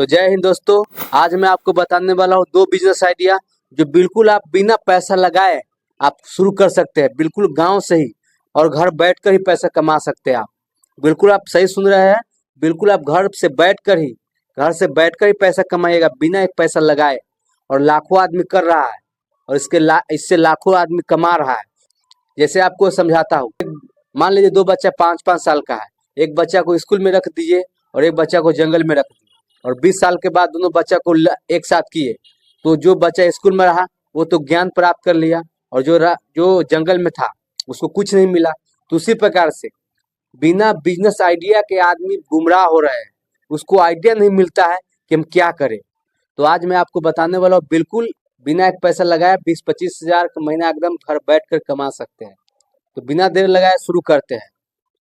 तो जय हिंद दोस्तों। आज मैं आपको बताने वाला हूँ दो बिजनेस आइडिया जो बिल्कुल आप बिना पैसा लगाए आप शुरू कर सकते हैं, बिल्कुल गांव से ही, और घर बैठकर ही पैसा कमा सकते हैं आप। बिल्कुल आप सही सुन रहे हैं, बिल्कुल आप घर से बैठकर ही पैसा कमाइएगा बिना एक पैसा लगाए। और लाखों आदमी कर रहा है और इससे लाखों आदमी कमा रहा है। जैसे आपको समझाता हूँ, मान लीजिए दो बच्चा 5-5 साल का है, एक बच्चा को स्कूल में रख दीजिए और एक बच्चा को जंगल में रख दीजिए, और 20 साल के बाद दोनों बच्चा को एक साथ किए, तो जो बच्चा स्कूल में रहा वो तो ज्ञान प्राप्त कर लिया, और जो जंगल में था उसको कुछ नहीं मिला। तो उसी प्रकार से बिना बिजनेस आइडिया के आदमी गुमराह हो रहे हैं, उसको आइडिया नहीं मिलता है कि हम क्या करें। तो आज मैं आपको बताने वाला हूँ, बिल्कुल बिना एक पैसा लगाए 20-25 हजार का महीना एकदम घर बैठ कर कमा सकते हैं। तो बिना देर लगाए शुरू करते हैं।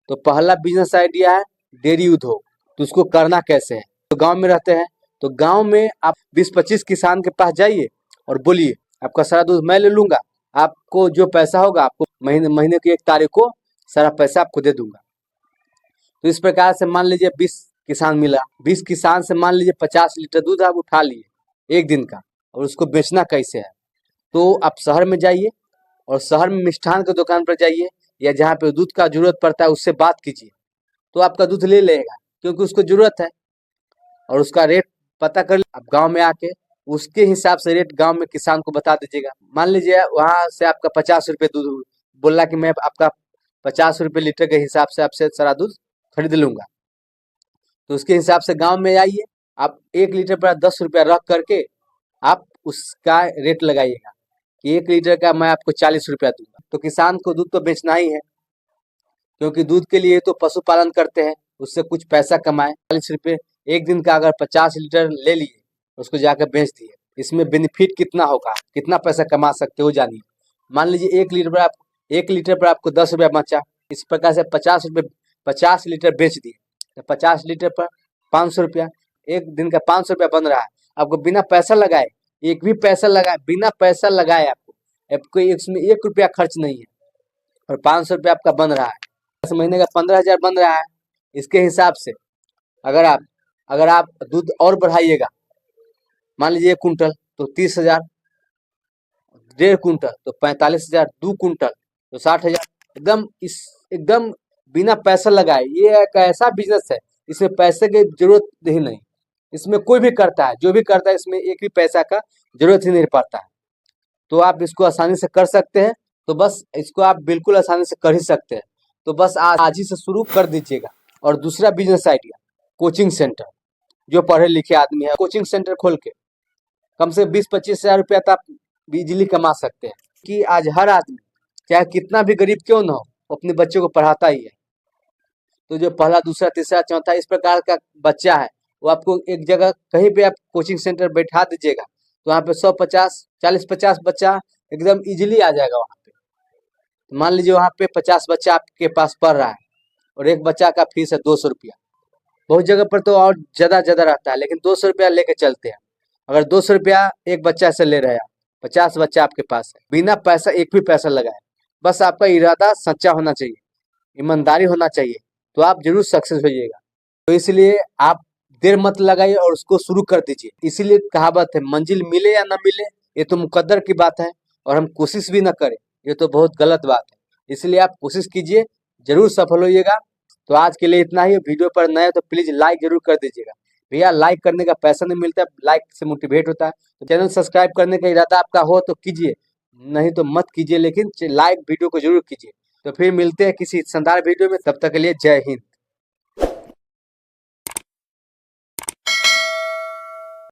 तो पहला बिजनेस आइडिया है डेयरी उद्योग। तो उसको करना कैसे है? तो गांव में रहते हैं, तो गांव में आप 20-25 किसान के पास जाइए और बोलिए आपका सारा दूध मैं ले लूंगा, आपको जो पैसा होगा आपको महीने की 1 तारीख को सारा पैसा आपको दे दूंगा। तो इस प्रकार से मान लीजिए 20 किसान मिला, 20 किसान से मान लीजिए 50 लीटर दूध आप उठा लिए एक दिन का, और उसको बेचना कैसे है? तो आप शहर में जाइए और शहर में मिष्ठान की दुकान पर जाइए या जहाँ पे दूध का जरूरत पड़ता है उससे बात कीजिए, तो आपका दूध ले लेगा क्योंकि उसको जरूरत है। और उसका रेट पता कर आप गांव में आके उसके हिसाब से रेट गांव में किसान को बता दीजिएगा। मान लीजिए वहां से आपका 50 रुपये दूध बोला कि मैं आपका 50 रुपये लीटर के हिसाब से आपसे सारा दूध खरीद लूंगा, तो उसके हिसाब से गांव में आइए, आप 1 लीटर पर 10 रुपया रख करके आप उसका रेट लगाइएगा कि 1 लीटर का मैं आपको 40 रुपया दूंगा। तो किसान को दूध तो बेचना ही है, क्योंकि दूध के लिए तो पशुपालन करते हैं, उससे कुछ पैसा कमाए। 40 रुपये एक दिन का अगर 50 लीटर ले लिए, उसको जाकर बेच दिए, इसमें बेनिफिट कितना होगा, कितना पैसा कमा सकते हो जानिए। मान लीजिए 1 लीटर पर आपको 10 रुपया बचा, इस प्रकार से 50 लीटर बेच दिए, तो 50 लीटर पर 500 रुपया, एक दिन का 500 रुपया बन रहा है। आपको बिना पैसा लगाए, एक भी पैसा लगाए, बिना पैसा लगाए आपको इसमें 1 रुपया खर्च नहीं है, और 500 रुपया आपका बन रहा है। 10 महीने का 15,000 बन रहा है। इसके हिसाब से अगर आप दूध और बढ़ाइएगा, मान लीजिए 1 कुंटल तो 30,000, 1.5 कुंटल तो 45,000, 2 कुंटल तो 60,000। एकदम बिना पैसा लगाए। ये एक ऐसा बिजनेस है, इसमें पैसे की जरूरत ही नहीं। इसमें कोई भी करता है, जो भी करता है इसमें एक भी पैसा का जरूरत ही नहीं पड़ता है। तो आप इसको आसानी से कर सकते हैं। तो बस इसको आप बिल्कुल आसानी से कर ही सकते हैं। तो बस आज ही से शुरू कर दीजिएगा। और दूसरा बिजनेस आइडिया, कोचिंग सेंटर। जो पढ़े लिखे आदमी है, कोचिंग सेंटर खोल के कम से 20-25 हजार रुपया तो आप इजीली कमा सकते हैं। कि आज हर आदमी चाहे कितना भी गरीब क्यों ना हो, वो अपने बच्चे को पढ़ाता ही है। तो जो पहला, दूसरा, तीसरा, चौथा इस प्रकार का बच्चा है, वो आपको एक जगह कहीं पे आप कोचिंग सेंटर बैठा दीजिएगा, तो वहाँ पे 150, 40-50 बच्चा एकदम इजीली आ जाएगा वहाँ पे। मान लीजिए वहाँ पे 50 बच्चा आपके पास पढ़ रहा है और एक बच्चा का फीस है 200 रुपया। बहुत जगह पर तो और ज्यादा रहता है, लेकिन 200 रुपया लेके चलते हैं। अगर 200 रुपया एक बच्चा से ले रहे हैं, 50 बच्चा आपके पास है, बिना पैसा एक भी पैसा लगाए, बस आपका इरादा सच्चा होना चाहिए, ईमानदारी होना चाहिए, तो आप जरूर सक्सेस हो जाइएगा। तो इसलिए आप देर मत लगाइए और उसको शुरू कर दीजिए। इसीलिए कहावत है, मंजिल मिले या न मिले ये तो मुकद्दर की बात है, और हम कोशिश भी न करें ये तो बहुत गलत बात है। इसलिए आप कोशिश कीजिए, जरूर सफल होइएगा। तो आज के लिए इतना ही। वीडियो पर नए तो प्लीज लाइक जरूर कर दीजिएगा भैया, लाइक करने का पैसा नहीं मिलता है, लाइक से मोटिवेट होता है। तो चैनल सब्सक्राइब करने का इरादा आपका हो तो कीजिए, नहीं तो मत कीजिए, लेकिन लाइक वीडियो को जरूर कीजिए। तो फिर मिलते हैं किसी शानदार वीडियो में, तब तक के लिए जय हिंद।